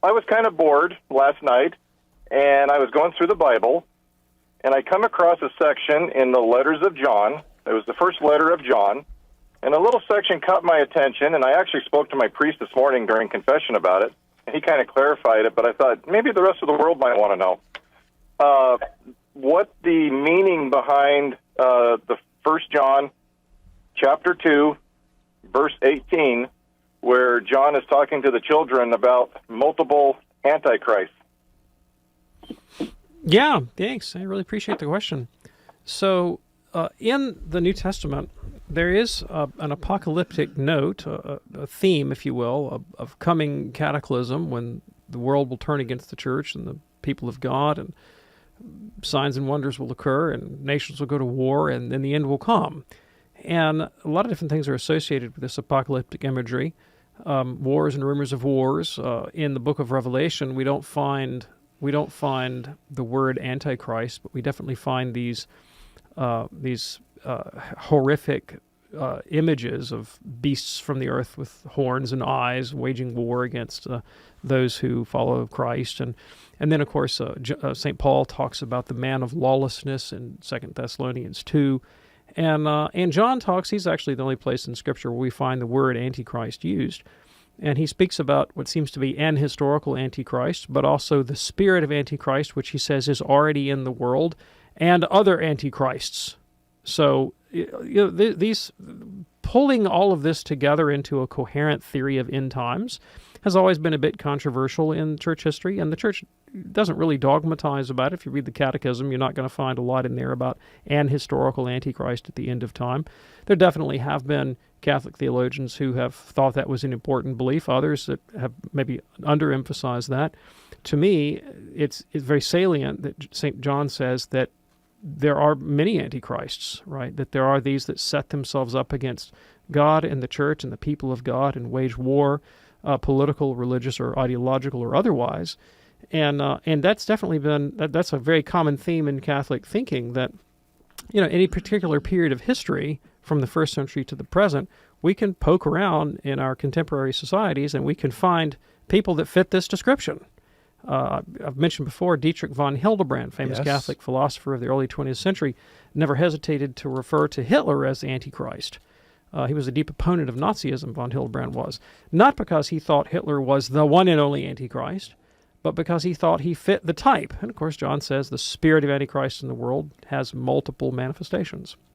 I was kind of bored last night, and I was going through the Bible, and I come across a section in the letters of John. It was the first letter of John, and a little section caught my attention, and I actually spoke to my priest this morning during confession about it, and he kind of clarified it, but I thought maybe the rest of the world might want to know what the meaning behind the 1 John chapter 2, verse 18, where John is talking to the children about multiple antichrists. Yeah, thanks. I really appreciate the question. So, in the New Testament, there is an apocalyptic note, a theme, if you will, of coming cataclysm when the world will turn against the church and the people of God, and signs and wonders will occur, and nations will go to war, and then the end will come. And a lot of different things are associated with this apocalyptic imagery. Wars and rumors of wars. In the book of Revelation, we don't find the word Antichrist, but we definitely find these horrific images of beasts from the earth with horns and eyes waging war against those who follow Christ. And then, of course, St. Paul talks about the man of lawlessness in 2 Thessalonians 2. And John talks, he's actually the only place in Scripture where we find the word Antichrist used. And he speaks about what seems to be an historical Antichrist, but also the spirit of Antichrist, which he says is already in the world, and other Antichrists. So, these pulling all of this together into a coherent theory of end times has always been a bit controversial in church history, and the church doesn't really dogmatize about it. If you read the Catechism, you're not going to find a lot in there about an historical Antichrist at the end of time. There definitely have been Catholic theologians who have thought that was an important belief, others that have maybe underemphasized that. To me, it's very salient that St. John says that there are many antichrists, right? That there are these that set themselves up against God and the church and the people of God and wage war, political, religious, or ideological, or otherwise. And that's definitely been, that's a very common theme in Catholic thinking, that, any particular period of history from the first century to the present, we can poke around in our contemporary societies and we can find people that fit this description. I've mentioned before Dietrich von Hildebrand, famous Catholic philosopher of the early 20th century, never hesitated to refer to Hitler as the Antichrist. He was a deep opponent of Nazism, von Hildebrand was. Not because he thought Hitler was the one and only Antichrist, but because he thought he fit the type. And of course, John says the spirit of Antichrist in the world has multiple manifestations.